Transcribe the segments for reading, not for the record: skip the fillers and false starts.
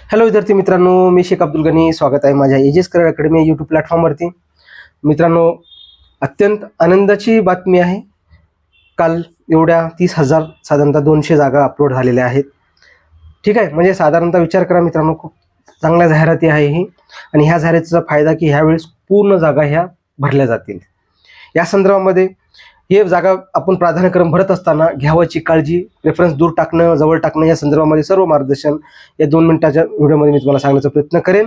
Hello विद्यार्थी मित्रांनो, मी शेख अब्दुल गनी. स्वागत आहे माझ्या एजेस करिअर अकॅडमी यूट्यूब प्लॅटफॉर्मवरती. मित्रांनो, अत्यंत आनंदाची बातमी आहे. काल एवढ्या 30,000 साधारणतः 200 जागा अपलोड झालेल्या आहेत. ठीक आहे, म्हणजे साधारणतः विचार करा मित्रांनो, खूप चांगल्या जाहिराती आहे ही. आणि ह्या जाहिरातीचा फायदा की ह्यावेळेस पूर्ण जागा ह्या भरल्या जातील. या संदर्भामध्ये हे जागा आपण प्राधान्यक्रम भरत असताना घ्यावाची काळजी, रेफरन्स दूर टाकणं जवळ टाकणं या संदर्भामध्ये सर्व मार्गदर्शन या 2 मिनिटाच्या व्हिडिओमध्ये मी तुम्हाला सांगण्याचा प्रयत्न करेन.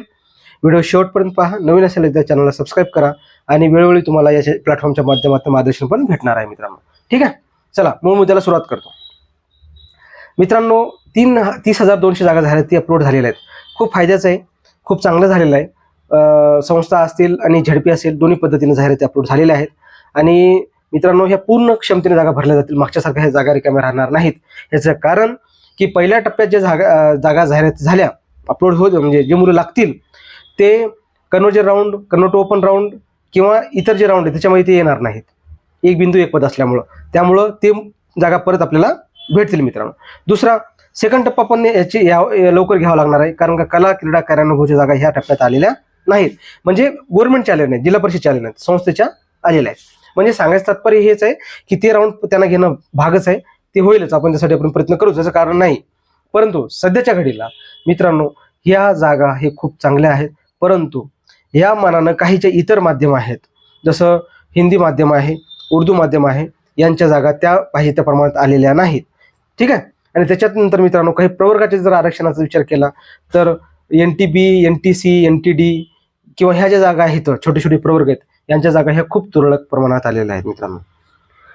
व्हिडिओ शेवटपर्यंत पहा. नवीन असेल तर चॅनलला सबस्क्राईब करा आणि वेळोवेळी तुम्हाला या प्लॅटफॉर्मच्या माध्यमातून मार्गदर्शन पण भेटणार आहे मित्रांनो. ठीक आहे, चला मूळ मुद्द्याला सुरुवात करतो. मित्रांनो, 30,200 जागा जाहिराती अपलोड झालेल्या आहेत. खूप फायद्याचं आहे, खूप चांगलं झालेलं आहे. संस्था असतील आणि झडपी असेल दोन्ही पद्धतीने जाहिराती अपलोड झालेल्या आहेत. आणि मित्रांनो, ह्या पूर्ण क्षमतेने जागा भरल्या जातील. मागच्यासारख्या ह्या जागा रिकाम्या राहणार नाहीत. याचं कारण की पहिल्या टप्प्यात जे जागा जाहिराती झाल्या अपलोड होत, म्हणजे जे मुलं लागतील ते conversion round, convert open round किंवा इतर जे राऊंड आहे त्याच्यामध्ये ते येणार नाहीत. एक बिंदू एक पद असल्यामुळं त्यामुळं ते जागा परत आपल्याला भेटतील मित्रांनो. दुसरा, सेकंड टप्पा पण याची लवकर घ्यावा लागणार आहे, कारण का कला क्रीडा कार्यानुभवच्या जागा ह्या टप्प्यात आलेल्या नाहीत. म्हणजे गव्हर्नमेंटच्या आलेल्या नाहीत, जिल्हा परिषदच्या आलेल्या नाहीत, संस्थेच्या आलेल्या आहेत. म्हणजे सांगायचं तात्पर्य हेच आहे की ते राऊंड त्यांना घेणं भागच आहे. ते होईलच, आपण त्यासाठी आपण प्रयत्न करूच, याचं कारण नाही. परंतु सध्याच्या घडीला मित्रांनो, ह्या जागा हे खूप चांगल्या आहेत. परंतु या मानानं काहीच्या इतर माध्यम आहेत, जसं हिंदी माध्यम आहे, उर्दू माध्यम आहे, यांच्या जागा त्या पाहिजे त्या प्रमाणात आलेल्या नाहीत. ठीक आहे. आणि त्याच्यात नंतर मित्रांनो, काही प्रवर्गाचे जर आरक्षणाचा विचार केला तर NTB, NTC, NTD किंवा ह्या ज्या जागा आहेत, छोटे छोटे प्रवर्ग आहेत, यांच्या जागा ह्या खूप तुरळक प्रमाणात आलेल्या आहेत मित्रांनो.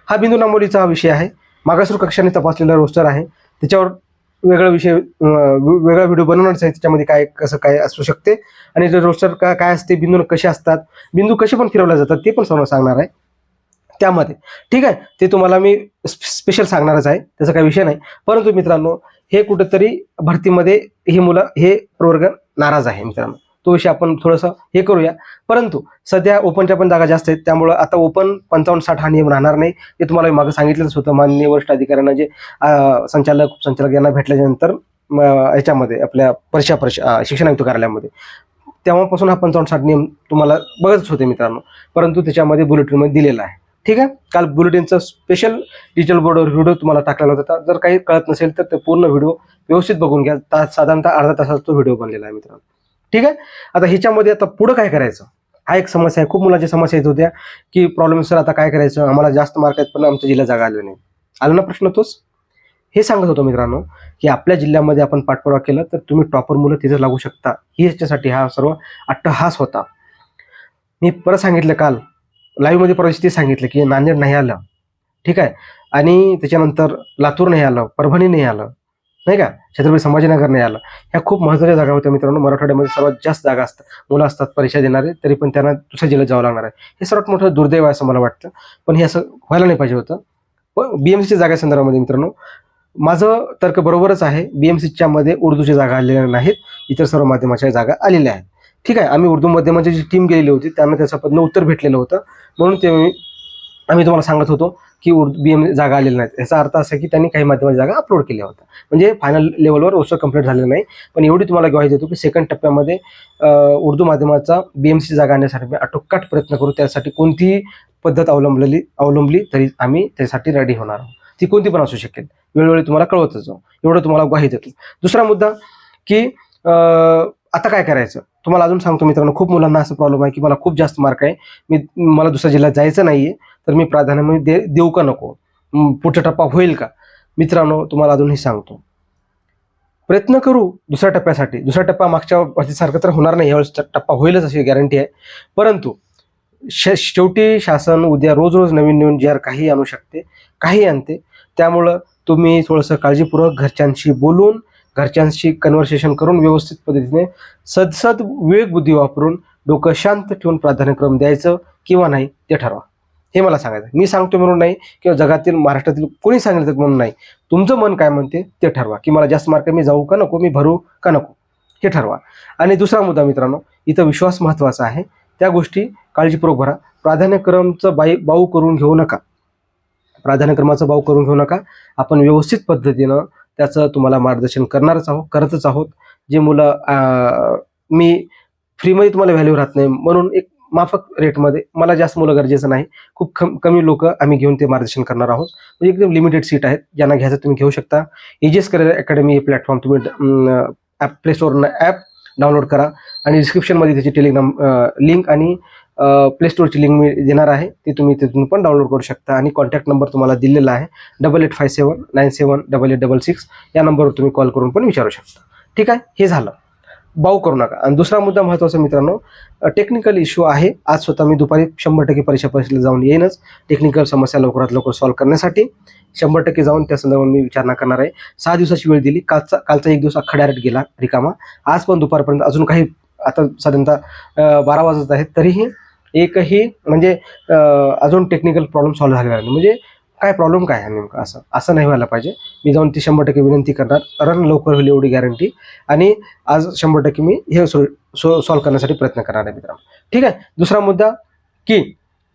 हा बिंदू नांबोलीचा हा विषय आहे. मागासवर्ग कक्षाने तपासलेला रोस्टर आहे, त्याच्यावर वेगळा विषय, वेगळा व्हिडिओ बनवणारच आहे. त्याच्यामध्ये काय कसं काय असू शकते आणि जे रोस्टर काय असते, बिंदू कसे असतात, बिंदू कसे पण फिरवले जातात ते पण सर्व सांगणार आहे त्यामध्ये. ठीक आहे, ते तुम्हाला मी स्पेशल सांगणारच आहे, त्याचा काही विषय नाही. परंतु मित्रांनो, हे कुठेतरी भरतीमध्ये हे मुलं हे प्रवर्ग नाराज आहे मित्रांनो. तो विषय आपण थोडंसं हे करूया. परंतु सध्या ओपनच्या पण जागा जास्त आहेत, त्यामुळं आता ओपन 55-60 हा नियम राहणार नाही. ते तुम्हाला मागं सांगितलंच होतं माननीय वरिष्ठ अधिकाऱ्यांना, जे संचालक यांना भेटल्यानंतर याच्यामध्ये आपल्या शिक्षण आयुक्त कार्यालयामध्ये, तेव्हापासून हा 55-60 नियम तुम्हाला बघतच होते मित्रांनो. परंतु त्याच्यामध्ये बुलेटिनमध्ये दिलेला आहे. ठीक आहे, काल बुलेटिनचा स्पेशल डिजिटल बोर्डवर व्हिडिओ तुम्हाला टाकलेला होता. जर काही कळत नसेल तर ते पूर्ण व्हिडिओ व्यवस्थित बघून घ्या. साधारणतः अर्धा तासाचा तो व्हिडिओ बनलेला आहे मित्रांनो. ठीक आहे. आता ह्याच्यामध्ये आता पुढं काय करायचं, हा एक समस्या आहे. खूप मुलांची समस्या येत होत्या की प्रॉब्लेम सर आता काय करायचं, आम्हाला जास्त मार्क आहेत पण आमच्या जिल्ह्यात जागा आली नाही. आलं ना प्रश्न तोच. हे सांगत होतो मित्रांनो की आपल्या जिल्ह्यामध्ये आपण पाठपुरावा केला तर तुम्ही टॉपर मुलं तिथे लागू शकता. ही याच्यासाठी हा सर्व अट्टहास होता. मी परत सांगितलं, काल लाईव्हमध्ये परिस्थिती सांगितलं की नांदेड नाही आलं, ठीक आहे, आणि त्याच्यानंतर लातूर नाही आलं, परभणी नाही आलं, नाही का, छत्रपती संभाजीनगर नाही आलं. ह्या खूप महत्त्वाच्या जागा होत्या मित्रांनो. मराठवाड्यामध्ये सर्वात जास्त जागा असतात, मुलं असतात परीक्षा देणारे, तरी पण त्यांना दुसऱ्या जिल्ह्यात जावं लागणार आहे. हे सर्वात मोठं दुर्दैव आहे असं मला वाटतं. पण हे असं व्हायला नाही पाहिजे होतं. पण BMCच्या जागा संदर्भामध्ये मित्रांनो, माझं तर्क बरोबरच आहे. BMCच्या मध्ये उर्दूच्या जागा आलेल्या नाहीत, इतर सर्व माध्यमाच्या जागा आलेल्या आहेत. ठीक आहे, आम्ही उर्दू माध्यमाची जी टीम गेलेली होती त्यांना त्याचं पदनं उत्तर भेटलेलं होतं, म्हणून ते आम्ही तुम्हाला सांगत होतो की BM जागा आलेल्या नाहीत. याचा अर्थ असा की त्यांनी काही माध्यमाच्या जागा अपलोड केल्या होत्या, म्हणजे फायनल लेवलवर रोस्टर कंप्लीट झालेलं नाही. पण एवढी तुम्हाला ग्वाही देतो की सेकंड टप्प्यामध्ये उर्दू माध्यमाचा BMC जागा आणण्यासाठी मी अटोकाट प्रयत्न करू. त्यासाठी कोणतीही पद्धत अवलंबली तरी आम्ही त्यासाठी रेडी होणार आहोत. ती कोणती पण असू शकेल, वेळोवेळी तुम्हाला कळवतच जाऊ, एवढं तुम्हाला ग्वाही देतो. दुसरा मुद्दा की आता काय करायचं तुम्हाला अजून सांगतो मित्रांनो. खूप मुलांना असं प्रॉब्लेम आहे की मला खूप जास्त मार्क आहे, मला दुसऱ्या जिल्ह्यात जायचं नाहीये, तर मी प्राधान्य देऊ का नको, पुढचा टप्पा होईल का. मित्रांनो, तुम्हाला अजूनही सांगतो, प्रयत्न करू दुसऱ्या टप्प्यासाठी. दुसरा टप्पा मागच्या वर्षीसारखं तर होणार नाही, यावेळेस टप्पा होईलच अशी गॅरंटी आहे. परंतु शेवटी शासन उद्या रोज रोज नवीन जे काही आणू शकते, काही आणते. त्यामुळं तुम्ही थोडंसं काळजीपूर्वक घरच्यांशी बोलून, घरच्यांशी कन्व्हर्सेशन करून, व्यवस्थित पद्धतीने सदसद विवेक बुद्धी वापरून डोकं शांत ठेवून प्राधान्यक्रम द्यायचं किंवा नाही ते ठरवा. हे मला सांगायचं. मी सांगतो म्हणून नाही किंवा जगातील महाराष्ट्रातील कोणी सांगितलं म्हणून नाही. तुमचं मन काय म्हणते ते ठरवा की मला जास्त मार्क मी जाऊ का नको, मी भरू का नको, हे ठरवा. आणि दुसरा मुद्दा मित्रांनो, इथं विश्वास महत्त्वाचा आहे. त्या गोष्टी काळजीपूर्वक भरा. प्राधान्यक्रमचं बाऊ करून घेऊ नका. प्राधान्यक्रमाचा भाव करून घेऊ नका. आपण व्यवस्थित पद्धतीनं त्याचं तुम्हाला मार्गदर्शन करतच आहोत. जे मुलं मी फ्रीमध्ये तुम्हाला व्हॅल्यू राहत नाही म्हणून एक माफक रेटमध्ये, मला जास्त मुलं गरजेचं नाही, खूप कमी लोक आम्ही घेऊन ते मार्गदर्शन करणार आहोत. म्हणजे एकदम लिमिटेड सीट आहेत, ज्यांना घ्यायचं तुम्ही घेऊ शकता. एजीएस करिअर अकॅडमी हे प्लॅटफॉर्म तुम्ही प्ले स्टोरनं ॲप डाउनलोड करा आणि डिस्क्रिप्शनमध्ये त्याची टेलिग्राम लिंक आणि प्ले स्टोरची लिंक मी देणार आहे, ती तुम्ही तिथून पण डाउनलोड करू शकता. आणि कॉन्टॅक्ट नंबर तुम्हाला दिलेला आहे 8857978866 या नंबरवर तुम्ही कॉल करून पण विचारू शकता. ठीक आहे, हे झालं, बाऊ करू नका. आणि दुसरा मुद्दा महत्त्वाचा मित्रांनो, टेक्निकल इश्यू आहे. आज स्वतः मी दुपारी 100% परिषदेला जाऊन येईनच. टेक्निकल समस्या लवकरात लवकर सॉल्व्ह करण्यासाठी 100% जाऊन त्या संदर्भात मी विचारणा करणार आहे. 6 दिवसाची वेळ दिली, कालचा एक दिवस अख्खा डायरेक्ट गेला रिकामा. आज पण दुपारपर्यंत अजून काही, आता साधारणतः 12 वाजत आहेत, तरीही एकही म्हणजे अजून टेक्निकल प्रॉब्लेम सॉल्व्ह झालेला नाही. म्हणजे काय प्रॉब्लेम काय आहे नेमका, असं नाही व्हायला पाहिजे. मी जाऊन ती 100% विनंती करणार, रन लवकर होईल एवढी गॅरंटी. आणि आज 100% मी हे सॉल्व्ह करण्यासाठी प्रयत्न करणार आहे मित्रांनो. ठीक आहे. दुसरा मुद्दा की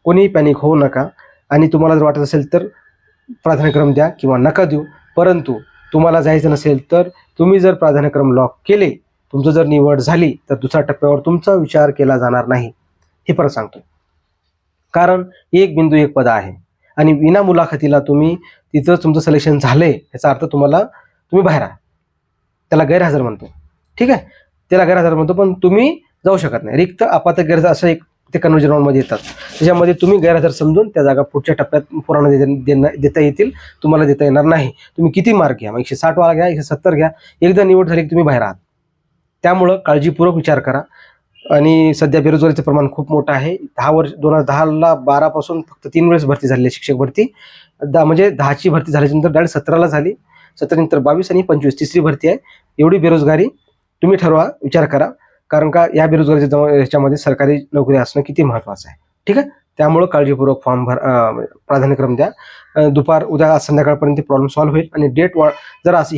कोणीही पॅनिक होऊ नका. आणि तुम्हाला जर वाटत असेल तर प्राधान्यक्रम द्या किंवा नका देऊ, परंतु तुम्हाला जायचं नसेल तर तुम्ही जर प्राधान्यक्रम लॉक केले, तुमचं जर निवड झाली, तर दुसऱ्या टप्प्यावर तुमचा विचार केला जाणार नाही, हे परत सांगतो. कारण एक बिंदू एक पद आहे आणि विना मुलाखतीला तुम्ही तिथं तुमचं सिलेक्शन झालंय याचा अर्थ तुम्ही बाहेर आहात. त्याला गैरहजर म्हणतो. ठीक आहे, त्याला गैरहजर म्हणतो, पण तुम्ही जाऊ शकत नाही. रिक्त अपात्र गैरहजर असं एक ते कन्व्हर्जन राऊंडमध्ये येतात, त्याच्यामध्ये तुम्ही गैरहजर समजून त्या जागा पुढच्या टप्प्यात पुराणा देता येतील, तुम्हाला देता येणार नाही. तुम्ही किती मार्क घ्या, 160 वाला घ्या, 170 घ्या, एकदा निवड झाली की तुम्ही बाहेर आहात. त्यामुळं काळजीपूर्वक विचार करा. आणि सध्या बेरोजगारीचं प्रमाण खूप मोठं आहे. 2010ला 12 पासून फक्त 3 वेळेस भरती झाली आहे शिक्षक भरती. म्हणजे 10ची भरती झाल्यानंतर डायरेक्ट 17ला झाली, 17 नंतर 22 आणि 25 तिसरी भरती आहे. एवढी बेरोजगारी, तुम्ही ठरवा, विचार करा. कारण का या बेरोजगारीच्या ह्याच्यामध्ये सरकारी नोकरी असणं किती महत्त्वाचं आहे. ठीक आहे, त्यामुळं काळजीपूर्वक फॉर्म प्राधान्यक्रम द्या. उद्या संध्याकाळपर्यंत प्रॉब्लेम सॉल्व्ह होईल. आणि डेट जर असं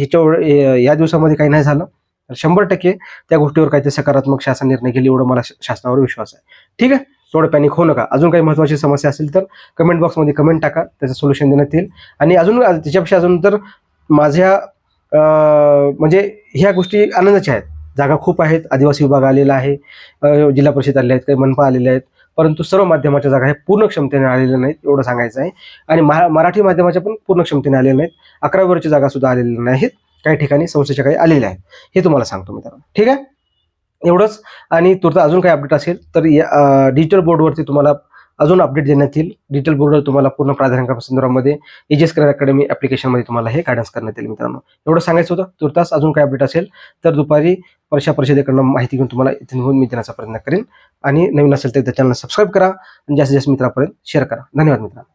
या दिवसामध्ये काही नाही झालं तर 100% त्या गोष्टीवर काहीतरी सकारात्मक शासन निर्णय घेईल, एवढं मला शासनावर विश्वास आहे. ठीक आहे, थोडं पॅनिक होऊ नका. अजून काही महत्त्वाची समस्या असेल तर कमेंट बॉक्समध्ये कमेंट टाका, त्याचं सोल्युशन देण्यात येईल. आणि त्याच्यापेक्षा अजून तर माझ्या म्हणजे ह्या गोष्टी आनंदाच्या आहेत. जागा खूप आहेत, आदिवासी विभाग आलेला आहे, जिल्हा परिषद आलेल्या आहेत, काही मनपा आलेल्या आहेत, परंतु सर्व माध्यमाच्या जागा ह्या पूर्ण क्षमतेने आलेल्या नाहीत, एवढं सांगायचं आहे. आणि मराठी माध्यमाच्या पण पूर्ण क्षमतेने आलेल्या नाहीत. 11वी वरच्या जागा सुद्धा आलेल्या नाहीत, काही ठिकाणी संस्थेच्या काही आलेल्या आहेत, हे तुम्हाला सांगतो मित्रांनो. ठीक आहे, एवढंच. आणि तुर्त अजून काही अपडेट असेल तर या डिजिटल बोर्डवरती तुम्हाला अजून अपडेट देण्यात येईल. डिजिटल बोर्डवर तुम्हाला पूर्ण प्राधान्यक्रम संदर्भामध्ये एजीएस करिअर अकॅडमी ॲप्लिकेशनमध्ये तुम्हाला हे गायडन्स करण्यात येईल मित्रांनो. एवढं सांगायचं होतं. तुर्तास अजून काही अपडेट असेल तर दुपारी परिषदेकडनं माहिती घेऊन तुम्हाला इथे मी देण्याचा प्रयत्न करेन. आणि नवीन असेल तर त्या चॅनलला सबस्क्राईब करा आणि जास्तीत जास्त मित्रांपर्यंत शेअर करा. धन्यवाद मित्रांनो.